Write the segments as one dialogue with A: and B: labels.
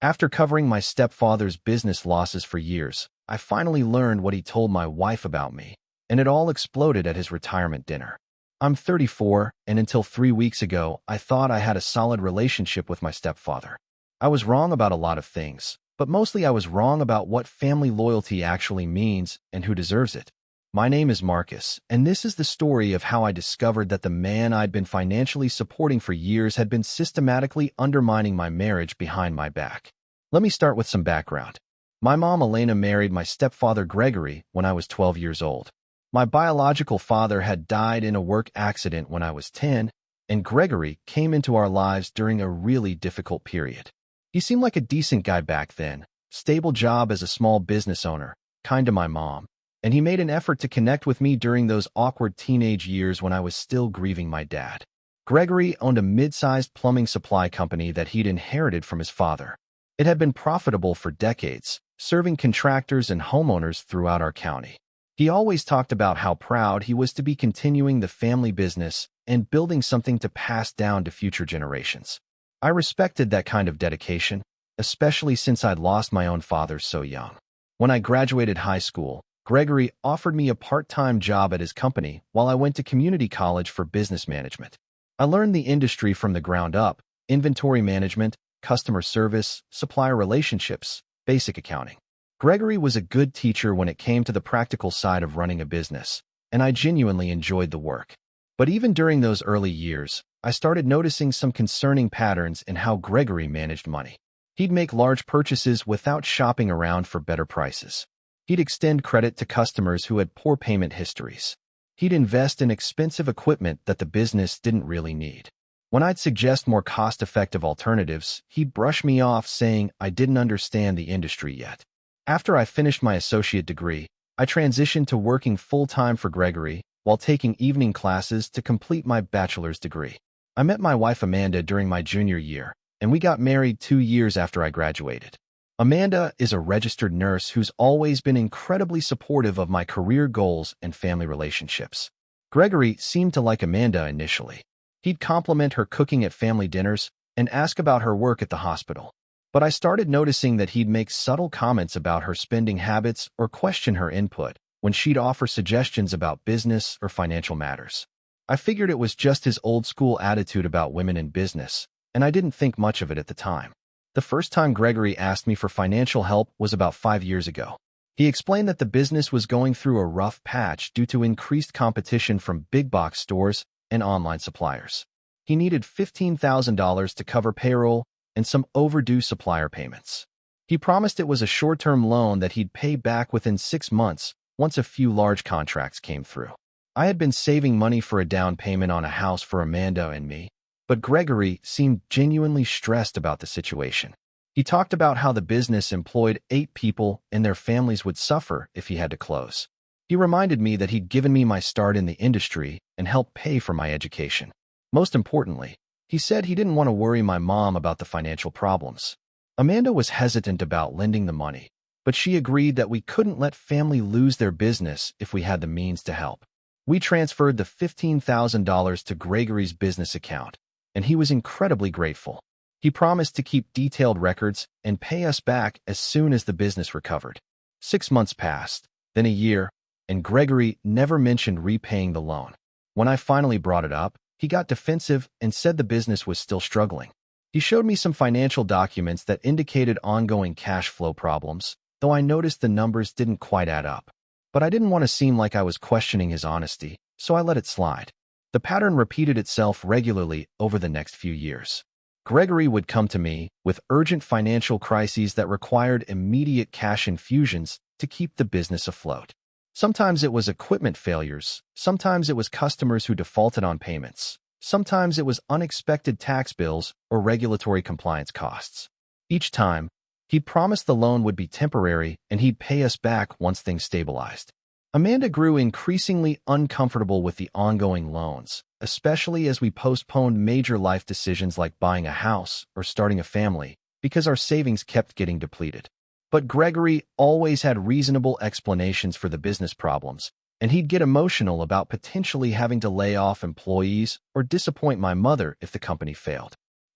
A: After covering my stepfather's business losses for years, I finally learned what he told my wife about me, and it all exploded at his retirement dinner. I'm 34, and until 3 weeks ago, I thought I had a solid relationship with my stepfather. I was wrong about a lot of things, but mostly I was wrong about what family loyalty actually means and who deserves it. My name is Marcus, and this is the story of how I discovered that the man I'd been financially supporting for years had been systematically undermining my marriage behind my back. Let me start with some background. My mom, Elena, married my stepfather, Gregory, when I was 12 years old. My biological father had died in a work accident when I was 10, and Gregory came into our lives during a really difficult period. He seemed like a decent guy back then, stable job as a small business owner, kind to my mom, and he made an effort to connect with me during those awkward teenage years when I was still grieving my dad. Gregory owned a mid-sized plumbing supply company that he'd inherited from his father. It had been profitable for decades, serving contractors and homeowners throughout our county. He always talked about how proud he was to be continuing the family business and building something to pass down to future generations. I respected that kind of dedication, especially since I'd lost my own father so young. When I graduated high school, Gregory offered me a part-time job at his company while I went to community college for business management. I learned the industry from the ground up: inventory management, customer service, supplier relationships, basic accounting. Gregory was a good teacher when it came to the practical side of running a business, and I genuinely enjoyed the work. But even during those early years, I started noticing some concerning patterns in how Gregory managed money. He'd make large purchases without shopping around for better prices. He'd extend credit to customers who had poor payment histories. He'd invest in expensive equipment that the business didn't really need. When I'd suggest more cost-effective alternatives, he'd brush me off, saying I didn't understand the industry yet. After I finished my associate degree, I transitioned to working full-time for Gregory while taking evening classes to complete my bachelor's degree. I met my wife Amanda during my junior year, and we got married 2 years after I graduated. Amanda is a registered nurse who's always been incredibly supportive of my career goals and family relationships. Gregory seemed to like Amanda initially. He'd compliment her cooking at family dinners and ask about her work at the hospital. But I started noticing that he'd make subtle comments about her spending habits or question her input when she'd offer suggestions about business or financial matters. I figured it was just his old-school attitude about women in business, and I didn't think much of it at the time. The first time Gregory asked me for financial help was about 5 years ago. He explained that the business was going through a rough patch due to increased competition from big-box stores and online suppliers. He needed $15,000 to cover payroll and some overdue supplier payments. He promised it was a short-term loan that he'd pay back within 6 months once a few large contracts came through. I had been saving money for a down payment on a house for Amanda and me, but Gregory seemed genuinely stressed about the situation. He talked about how the business employed 8 people and their families would suffer if he had to close. He reminded me that he'd given me my start in the industry and helped pay for my education. Most importantly, he said he didn't want to worry my mom about the financial problems. Amanda was hesitant about lending the money, but she agreed that we couldn't let family lose their business if we had the means to help. We transferred the $15,000 to Gregory's business account, and he was incredibly grateful. He promised to keep detailed records and pay us back as soon as the business recovered. 6 months passed, then a year, and Gregory never mentioned repaying the loan. When I finally brought it up, he got defensive and said the business was still struggling. He showed me some financial documents that indicated ongoing cash flow problems, though I noticed the numbers didn't quite add up. But I didn't want to seem like I was questioning his honesty, so I let it slide. The pattern repeated itself regularly over the next few years. Gregory would come to me with urgent financial crises that required immediate cash infusions to keep the business afloat. Sometimes it was equipment failures, sometimes it was customers who defaulted on payments, sometimes it was unexpected tax bills or regulatory compliance costs. Each time, he'd promised the loan would be temporary and he'd pay us back once things stabilized. Amanda grew increasingly uncomfortable with the ongoing loans, especially as we postponed major life decisions like buying a house or starting a family, because our savings kept getting depleted. But Gregory always had reasonable explanations for the business problems, and he'd get emotional about potentially having to lay off employees or disappoint my mother if the company failed.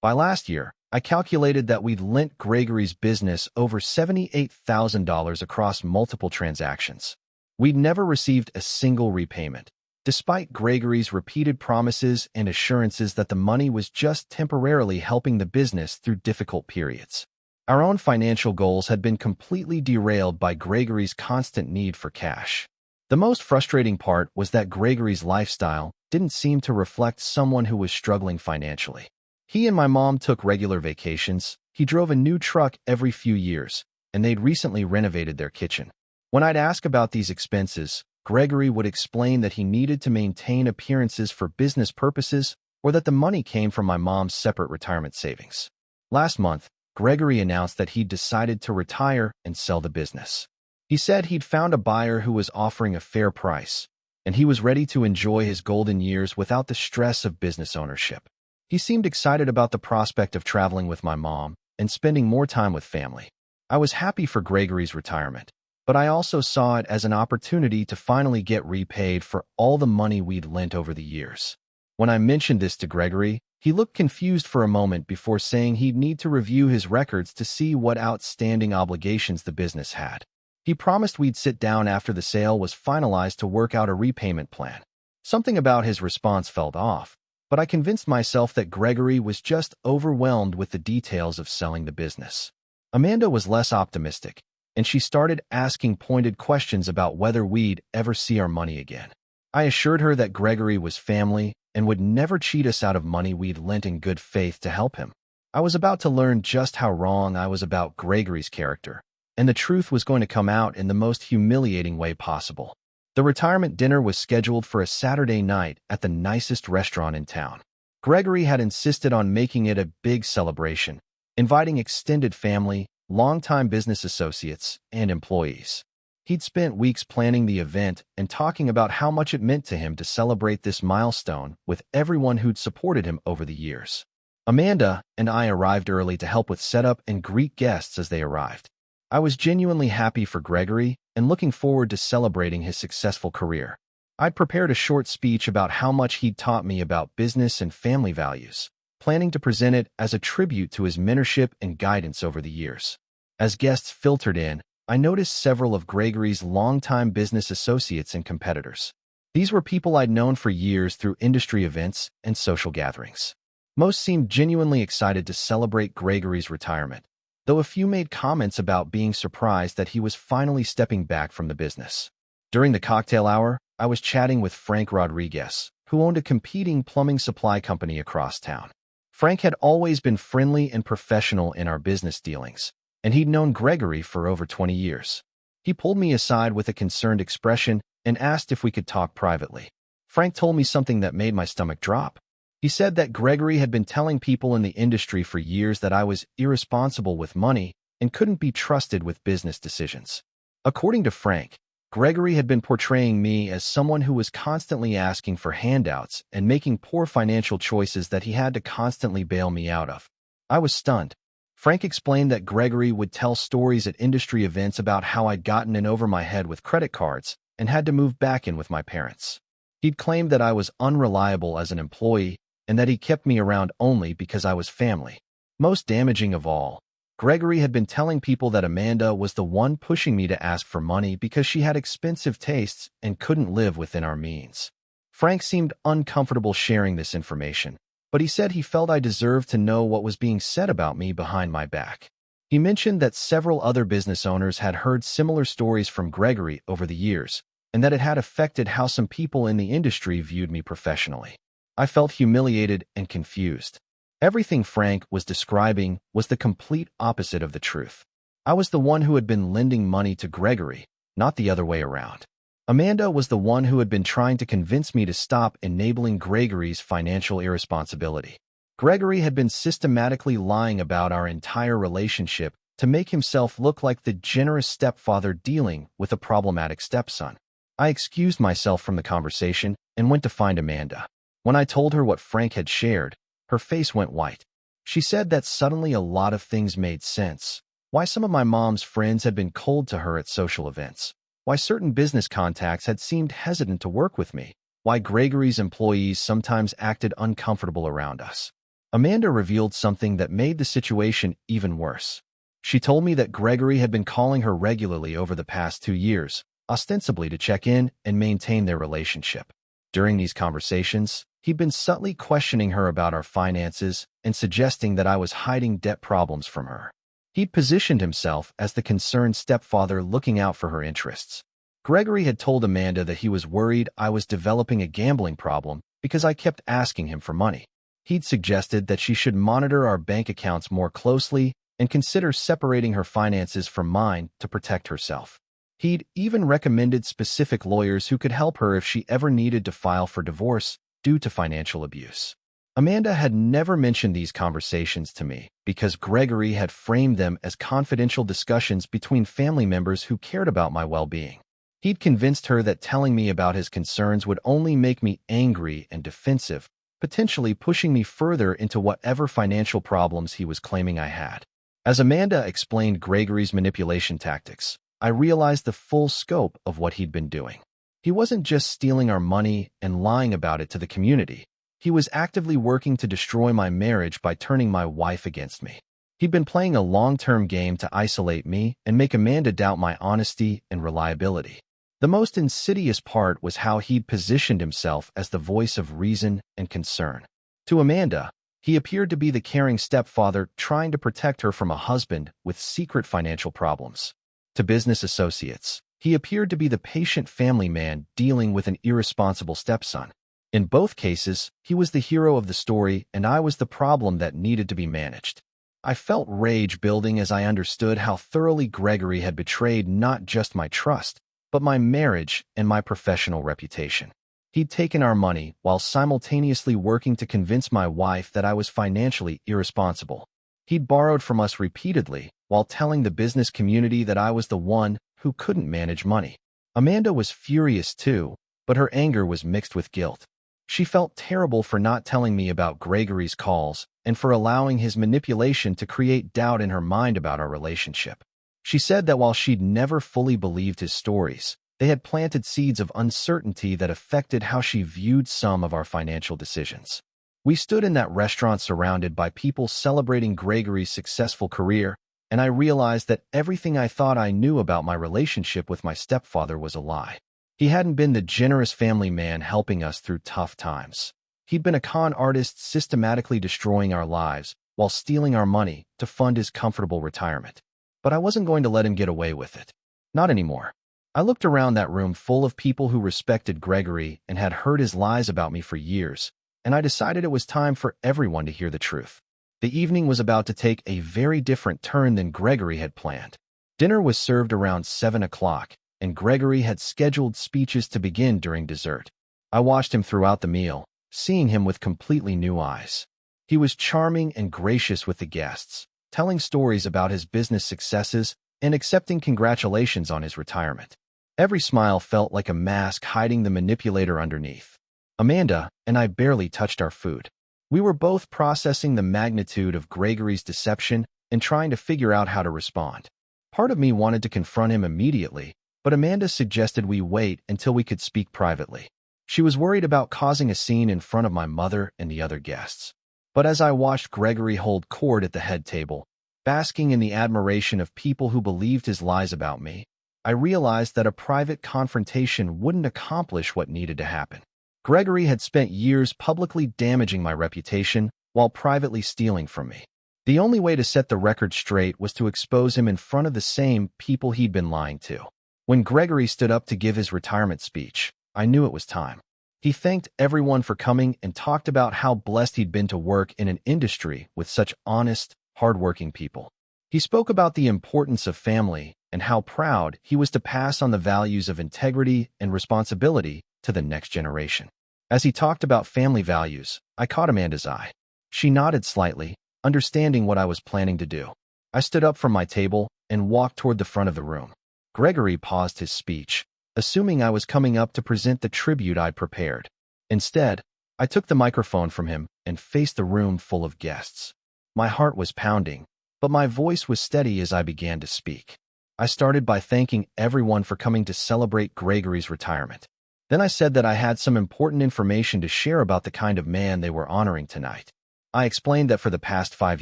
A: By last year, I calculated that we'd lent Gregory's business over $78,000 across multiple transactions. We'd never received a single repayment, despite Gregory's repeated promises and assurances that the money was just temporarily helping the business through difficult periods. Our own financial goals had been completely derailed by Gregory's constant need for cash. The most frustrating part was that Gregory's lifestyle didn't seem to reflect someone who was struggling financially. He and my mom took regular vacations, he drove a new truck every few years, and they'd recently renovated their kitchen. When I'd ask about these expenses, Gregory would explain that he needed to maintain appearances for business purposes or that the money came from my mom's separate retirement savings. Last month, Gregory announced that he'd decided to retire and sell the business. He said he'd found a buyer who was offering a fair price, and he was ready to enjoy his golden years without the stress of business ownership. He seemed excited about the prospect of traveling with my mom and spending more time with family. I was happy for Gregory's retirement, but I also saw it as an opportunity to finally get repaid for all the money we'd lent over the years. When I mentioned this to Gregory, he looked confused for a moment before saying he'd need to review his records to see what outstanding obligations the business had. He promised we'd sit down after the sale was finalized to work out a repayment plan. Something about his response felt off, but I convinced myself that Gregory was just overwhelmed with the details of selling the business. Amanda was less optimistic, and she started asking pointed questions about whether we'd ever see our money again. I assured her that Gregory was family and would never cheat us out of money we'd lent in good faith to help him. I was about to learn just how wrong I was about Gregory's character, and the truth was going to come out in the most humiliating way possible. The retirement dinner was scheduled for a Saturday night at the nicest restaurant in town. Gregory had insisted on making it a big celebration, inviting extended family, longtime business associates, and employees. He'd spent weeks planning the event and talking about how much it meant to him to celebrate this milestone with everyone who'd supported him over the years. Amanda and I arrived early to help with setup and greet guests as they arrived. I was genuinely happy for Gregory and looking forward to celebrating his successful career. I'd prepared a short speech about how much he'd taught me about business and family values, planning to present it as a tribute to his mentorship and guidance over the years. As guests filtered in, I noticed several of Gregory's longtime business associates and competitors. These were people I'd known for years through industry events and social gatherings. Most seemed genuinely excited to celebrate Gregory's retirement, though a few made comments about being surprised that he was finally stepping back from the business. During the cocktail hour, I was chatting with Frank Rodriguez, who owned a competing plumbing supply company across town. Frank had always been friendly and professional in our business dealings, and he'd known Gregory for over 20 years. He pulled me aside with a concerned expression and asked if we could talk privately. Frank told me something that made my stomach drop. He said that Gregory had been telling people in the industry for years that I was irresponsible with money and couldn't be trusted with business decisions. According to Frank, Gregory had been portraying me as someone who was constantly asking for handouts and making poor financial choices that he had to constantly bail me out of. I was stunned. Frank explained that Gregory would tell stories at industry events about how I'd gotten in over my head with credit cards and had to move back in with my parents. He'd claimed that I was unreliable as an employee and that he kept me around only because I was family. Most damaging of all, Gregory had been telling people that Amanda was the one pushing me to ask for money because she had expensive tastes and couldn't live within our means. Frank seemed uncomfortable sharing this information, but he said he felt I deserved to know what was being said about me behind my back. He mentioned that several other business owners had heard similar stories from Gregory over the years, and that it had affected how some people in the industry viewed me professionally. I felt humiliated and confused. Everything Frank was describing was the complete opposite of the truth. I was the one who had been lending money to Gregory, not the other way around. Amanda was the one who had been trying to convince me to stop enabling Gregory's financial irresponsibility. Gregory had been systematically lying about our entire relationship to make himself look like the generous stepfather dealing with a problematic stepson. I excused myself from the conversation and went to find Amanda. When I told her what Frank had shared, her face went white. She said that suddenly a lot of things made sense. Why some of my mom's friends had been cold to her at social events. Why certain business contacts had seemed hesitant to work with me. Why Gregory's employees sometimes acted uncomfortable around us. Amanda revealed something that made the situation even worse. She told me that Gregory had been calling her regularly over the past 2 years, ostensibly to check in and maintain their relationship. During these conversations, he'd been subtly questioning her about our finances and suggesting that I was hiding debt problems from her. He'd positioned himself as the concerned stepfather looking out for her interests. Gregory had told Amanda that he was worried I was developing a gambling problem because I kept asking him for money. He'd suggested that she should monitor our bank accounts more closely and consider separating her finances from mine to protect herself. He'd even recommended specific lawyers who could help her if she ever needed to file for divorce due to financial abuse. Amanda had never mentioned these conversations to me because Gregory had framed them as confidential discussions between family members who cared about my well-being. He'd convinced her that telling me about his concerns would only make me angry and defensive, potentially pushing me further into whatever financial problems he was claiming I had. As Amanda explained Gregory's manipulation tactics, I realized the full scope of what he'd been doing. He wasn't just stealing our money and lying about it to the community. He was actively working to destroy my marriage by turning my wife against me. He'd been playing a long-term game to isolate me and make Amanda doubt my honesty and reliability. The most insidious part was how he'd positioned himself as the voice of reason and concern. To Amanda, he appeared to be the caring stepfather trying to protect her from a husband with secret financial problems. To business associates, he appeared to be the patient family man dealing with an irresponsible stepson. In both cases, he was the hero of the story and I was the problem that needed to be managed. I felt rage building as I understood how thoroughly Gregory had betrayed not just my trust, but my marriage and my professional reputation. He'd taken our money while simultaneously working to convince my wife that I was financially irresponsible. He'd borrowed from us repeatedly while telling the business community that I was the one who couldn't manage money. Amanda was furious too, but her anger was mixed with guilt. She felt terrible for not telling me about Gregory's calls and for allowing his manipulation to create doubt in her mind about our relationship. She said that while she'd never fully believed his stories, they had planted seeds of uncertainty that affected how she viewed some of our financial decisions. We stood in that restaurant surrounded by people celebrating Gregory's successful career, and I realized that everything I thought I knew about my relationship with my stepfather was a lie. He hadn't been the generous family man helping us through tough times. He'd been a con artist systematically destroying our lives while stealing our money to fund his comfortable retirement. But I wasn't going to let him get away with it. Not anymore. I looked around that room full of people who respected Gregory and had heard his lies about me for years, and I decided it was time for everyone to hear the truth. The evening was about to take a very different turn than Gregory had planned. Dinner was served around 7 o'clock, and Gregory had scheduled speeches to begin during dessert. I watched him throughout the meal, seeing him with completely new eyes. He was charming and gracious with the guests, telling stories about his business successes and accepting congratulations on his retirement. Every smile felt like a mask hiding the manipulator underneath. Amanda and I barely touched our food. We were both processing the magnitude of Gregory's deception and trying to figure out how to respond. Part of me wanted to confront him immediately, but Amanda suggested we wait until we could speak privately. She was worried about causing a scene in front of my mother and the other guests. But as I watched Gregory hold court at the head table, basking in the admiration of people who believed his lies about me, I realized that a private confrontation wouldn't accomplish what needed to happen. Gregory had spent years publicly damaging my reputation while privately stealing from me. The only way to set the record straight was to expose him in front of the same people he'd been lying to. When Gregory stood up to give his retirement speech, I knew it was time. He thanked everyone for coming and talked about how blessed he'd been to work in an industry with such honest, hardworking people. He spoke about the importance of family and how proud he was to pass on the values of integrity and responsibility to the next generation. As he talked about family values, I caught Amanda's eye. She nodded slightly, understanding what I was planning to do. I stood up from my table and walked toward the front of the room. Gregory paused his speech, assuming I was coming up to present the tribute I'd prepared. Instead, I took the microphone from him and faced the room full of guests. My heart was pounding, but my voice was steady as I began to speak. I started by thanking everyone for coming to celebrate Gregory's retirement. Then I said that I had some important information to share about the kind of man they were honoring tonight. I explained that for the past 5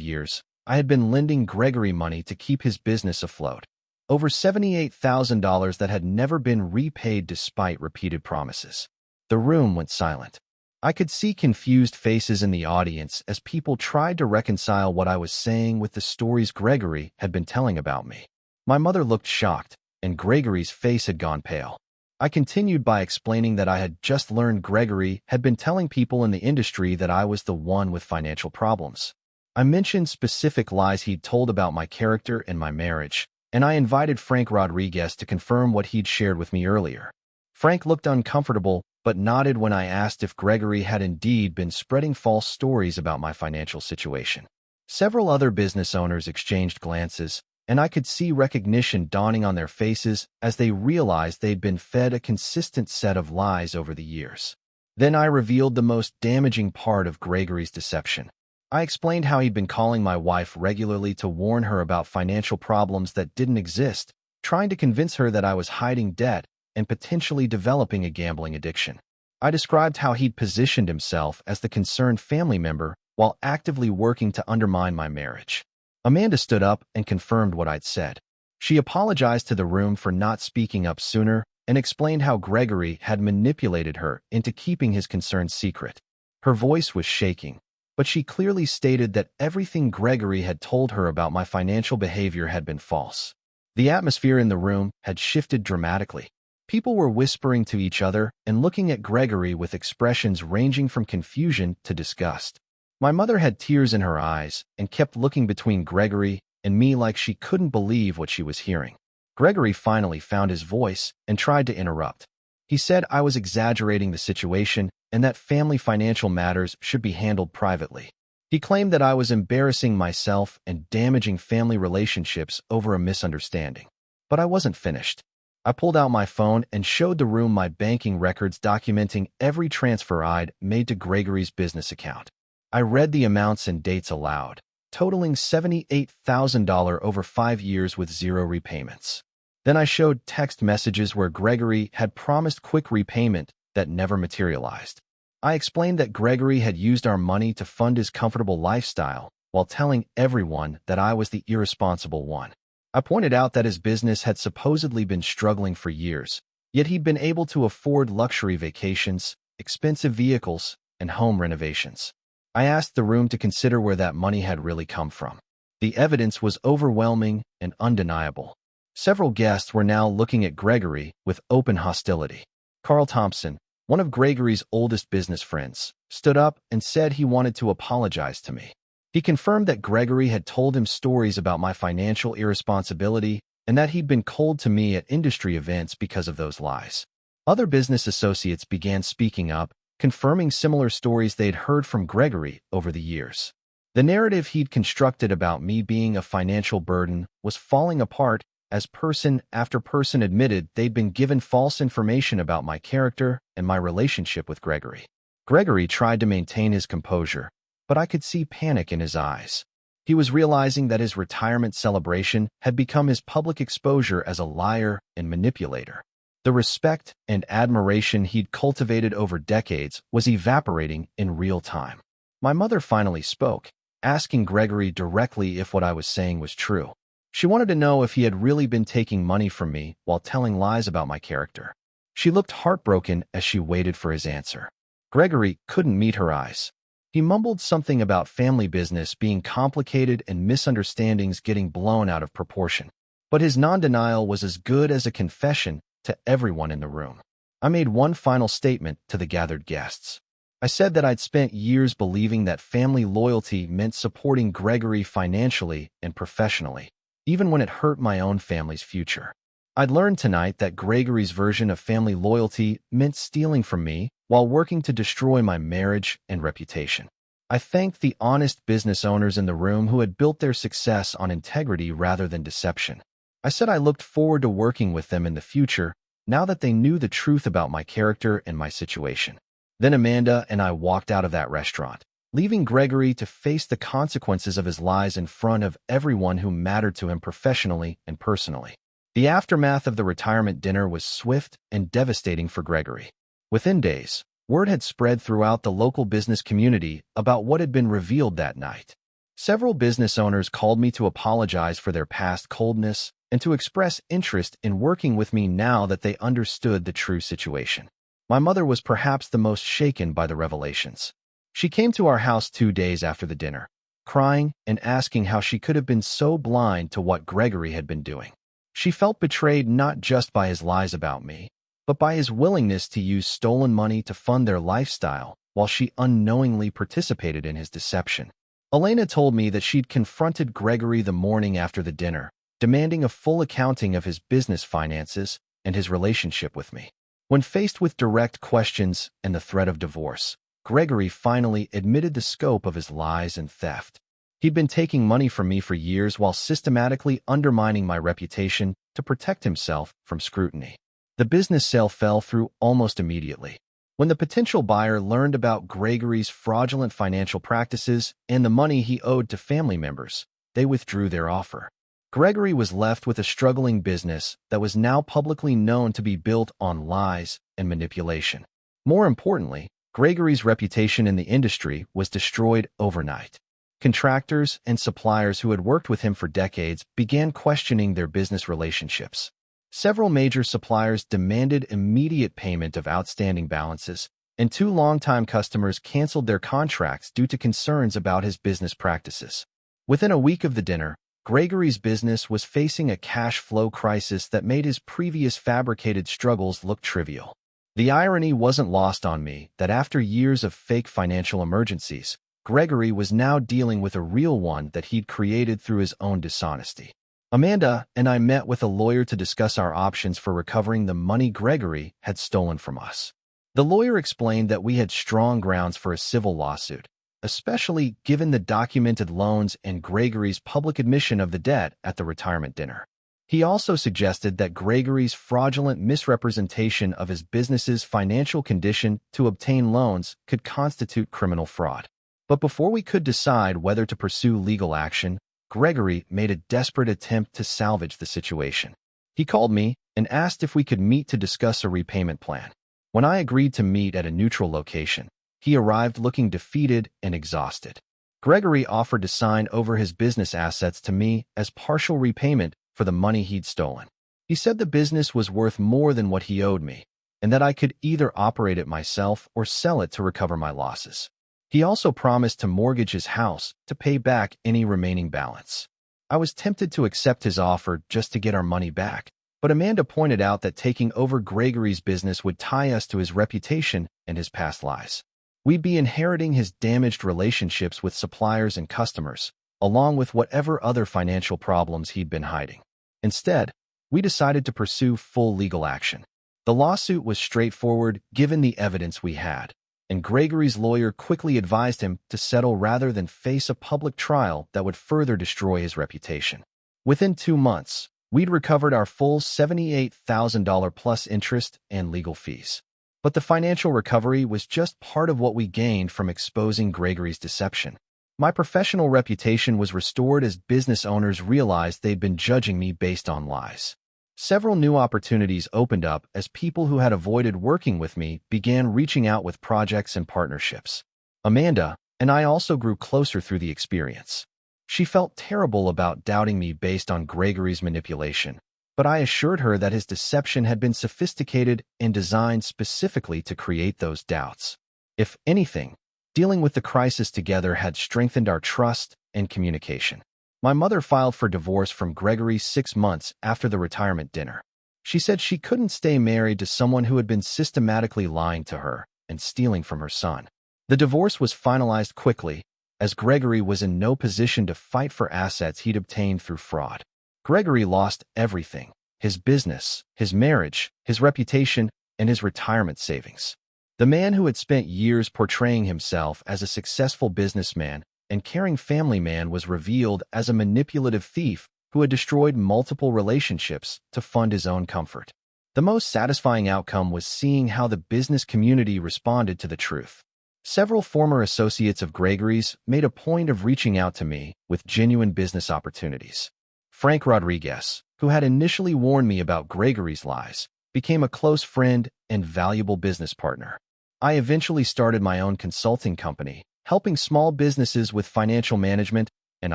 A: years, I had been lending Gregory money to keep his business afloat. Over $78,000 that had never been repaid despite repeated promises. The room went silent. I could see confused faces in the audience as people tried to reconcile what I was saying with the stories Gregory had been telling about me. My mother looked shocked, and Gregory's face had gone pale. I continued by explaining that I had just learned Gregory had been telling people in the industry that I was the one with financial problems. I mentioned specific lies he'd told about my character and my marriage, and I invited Frank Rodriguez to confirm what he'd shared with me earlier. Frank looked uncomfortable, but nodded when I asked if Gregory had indeed been spreading false stories about my financial situation. Several other business owners exchanged glances, and I could see recognition dawning on their faces as they realized they'd been fed a consistent set of lies over the years. Then I revealed the most damaging part of Gregory's deception. I explained how he'd been calling my wife regularly to warn her about financial problems that didn't exist, trying to convince her that I was hiding debt and potentially developing a gambling addiction. I described how he'd positioned himself as the concerned family member while actively working to undermine my marriage. Amanda stood up and confirmed what I'd said. She apologized to the room for not speaking up sooner and explained how Gregory had manipulated her into keeping his concerns secret. Her voice was shaking, but she clearly stated that everything Gregory had told her about my financial behavior had been false. The atmosphere in the room had shifted dramatically. People were whispering to each other and looking at Gregory with expressions ranging from confusion to disgust. My mother had tears in her eyes and kept looking between Gregory and me like she couldn't believe what she was hearing. Gregory finally found his voice and tried to interrupt. He said I was exaggerating the situation and that family financial matters should be handled privately. He claimed that I was embarrassing myself and damaging family relationships over a misunderstanding. But I wasn't finished. I pulled out my phone and showed the room my banking records documenting every transfer I'd made to Gregory's business account. I read the amounts and dates aloud, totaling $78,000 over 5 years with 0 repayments. Then I showed text messages where Gregory had promised quick repayment that never materialized. I explained that Gregory had used our money to fund his comfortable lifestyle while telling everyone that I was the irresponsible one. I pointed out that his business had supposedly been struggling for years, yet he'd been able to afford luxury vacations, expensive vehicles, and home renovations. I asked the room to consider where that money had really come from. The evidence was overwhelming and undeniable. Several guests were now looking at Gregory with open hostility. Carl Thompson, one of Gregory's oldest business friends, stood up and said he wanted to apologize to me. He confirmed that Gregory had told him stories about my financial irresponsibility and that he'd been cold to me at industry events because of those lies. Other business associates began speaking up, confirming similar stories they'd heard from Gregory over the years. The narrative he'd constructed about me being a financial burden was falling apart as person after person admitted they'd been given false information about my character and my relationship with Gregory. Gregory tried to maintain his composure, but I could see panic in his eyes. He was realizing that his retirement celebration had become his public exposure as a liar and manipulator. The respect and admiration he'd cultivated over decades was evaporating in real time. My mother finally spoke, asking Gregory directly if what I was saying was true. She wanted to know if he had really been taking money from me while telling lies about my character. She looked heartbroken as she waited for his answer. Gregory couldn't meet her eyes. He mumbled something about family business being complicated and misunderstandings getting blown out of proportion. But his non-denial was as good as a confession to everyone in the room. I made one final statement to the gathered guests. I said that I'd spent years believing that family loyalty meant supporting Gregory financially and professionally, even when it hurt my own family's future. I'd learned tonight that Gregory's version of family loyalty meant stealing from me while working to destroy my marriage and reputation. I thanked the honest business owners in the room who had built their success on integrity rather than deception. I said I looked forward to working with them in the future now that they knew the truth about my character and my situation. Then Amanda and I walked out of that restaurant, leaving Gregory to face the consequences of his lies in front of everyone who mattered to him professionally and personally. The aftermath of the retirement dinner was swift and devastating for Gregory. Within days, Word had spread throughout the local business community about what had been revealed that night. Several business owners called me to apologize for their past coldness and to express interest in working with me now that they understood the true situation. My mother was perhaps the most shaken by the revelations. She came to our house 2 days after the dinner, crying and asking how she could have been so blind to what Gregory had been doing. She felt betrayed not just by his lies about me, but by his willingness to use stolen money to fund their lifestyle while she unknowingly participated in his deception. Elena told me that she'd confronted Gregory the morning after the dinner, demanding a full accounting of his business finances and his relationship with me. When faced with direct questions and the threat of divorce, Gregory finally admitted the scope of his lies and theft. He'd been taking money from me for years while systematically undermining my reputation to protect himself from scrutiny. The business sale fell through almost immediately. When the potential buyer learned about Gregory's fraudulent financial practices and the money he owed to family members, they withdrew their offer. Gregory was left with a struggling business that was now publicly known to be built on lies and manipulation. More importantly, Gregory's reputation in the industry was destroyed overnight. Contractors and suppliers who had worked with him for decades began questioning their business relationships. Several major suppliers demanded immediate payment of outstanding balances, and 2 longtime customers canceled their contracts due to concerns about his business practices. Within a week of the dinner, Gregory's business was facing a cash flow crisis that made his previous fabricated struggles look trivial. The irony wasn't lost on me that after years of fake financial emergencies, Gregory was now dealing with a real one that he'd created through his own dishonesty. Amanda and I met with a lawyer to discuss our options for recovering the money Gregory had stolen from us. The lawyer explained that we had strong grounds for a civil lawsuit, especially given the documented loans and Gregory's public admission of the debt at the retirement dinner. He also suggested that Gregory's fraudulent misrepresentation of his business's financial condition to obtain loans could constitute criminal fraud. But before we could decide whether to pursue legal action, Gregory made a desperate attempt to salvage the situation. He called me and asked if we could meet to discuss a repayment plan. When I agreed to meet at a neutral location, he arrived looking defeated and exhausted. Gregory offered to sign over his business assets to me as partial repayment for the money he'd stolen. He said the business was worth more than what he owed me, and that I could either operate it myself or sell it to recover my losses. He also promised to mortgage his house to pay back any remaining balance. I was tempted to accept his offer just to get our money back, but Amanda pointed out that taking over Gregory's business would tie us to his reputation and his past lies. We'd be inheriting his damaged relationships with suppliers and customers, along with whatever other financial problems he'd been hiding. Instead, we decided to pursue full legal action. The lawsuit was straightforward given the evidence we had, and Gregory's lawyer quickly advised him to settle rather than face a public trial that would further destroy his reputation. Within 2 months, we'd recovered our full $78,000 plus interest and legal fees. But the financial recovery was just part of what we gained from exposing Gregory's deception. My professional reputation was restored as business owners realized they'd been judging me based on lies. Several new opportunities opened up as people who had avoided working with me began reaching out with projects and partnerships. Amanda and I also grew closer through the experience. She felt terrible about doubting me based on Gregory's manipulation, but I assured her that his deception had been sophisticated and designed specifically to create those doubts. If anything, dealing with the crisis together had strengthened our trust and communication. My mother filed for divorce from Gregory 6 months after the retirement dinner. She said she couldn't stay married to someone who had been systematically lying to her and stealing from her son. The divorce was finalized quickly, as Gregory was in no position to fight for assets he'd obtained through fraud. Gregory lost everything: his business, his marriage, his reputation, and his retirement savings. The man who had spent years portraying himself as a successful businessman and caring family man was revealed as a manipulative thief who had destroyed multiple relationships to fund his own comfort. The most satisfying outcome was seeing how the business community responded to the truth. Several former associates of Gregory's made a point of reaching out to me with genuine business opportunities. Frank Rodriguez, who had initially warned me about Gregory's lies, became a close friend and valuable business partner. I eventually started my own consulting company, helping small businesses with financial management and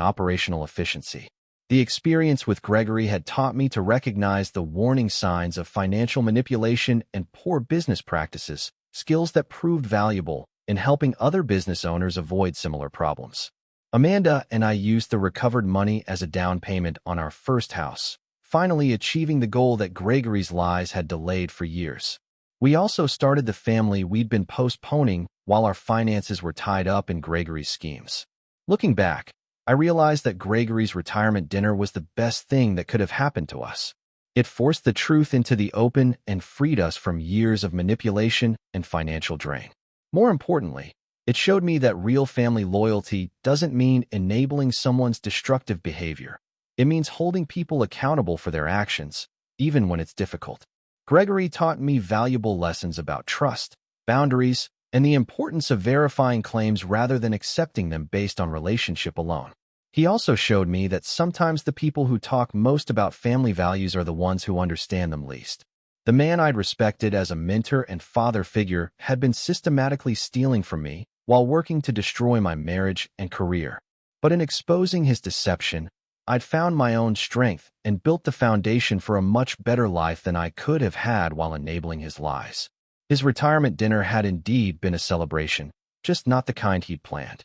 A: operational efficiency. The experience with Gregory had taught me to recognize the warning signs of financial manipulation and poor business practices, skills that proved valuable in helping other business owners avoid similar problems. Amanda and I used the recovered money as a down payment on our first house, finally achieving the goal that Gregory's lies had delayed for years. We also started the family we'd been postponing while our finances were tied up in Gregory's schemes. Looking back, I realized that Gregory's retirement dinner was the best thing that could have happened to us. It forced the truth into the open and freed us from years of manipulation and financial drain. More importantly, it showed me that real family loyalty doesn't mean enabling someone's destructive behavior. It means holding people accountable for their actions, even when it's difficult. Gregory taught me valuable lessons about trust, boundaries, and the importance of verifying claims rather than accepting them based on relationship alone. He also showed me that sometimes the people who talk most about family values are the ones who understand them least. The man I'd respected as a mentor and father figure had been systematically stealing from me while working to destroy my marriage and career. But in exposing his deception, I'd found my own strength and built the foundation for a much better life than I could have had while enabling his lies. His retirement dinner had indeed been a celebration, just not the kind he'd planned.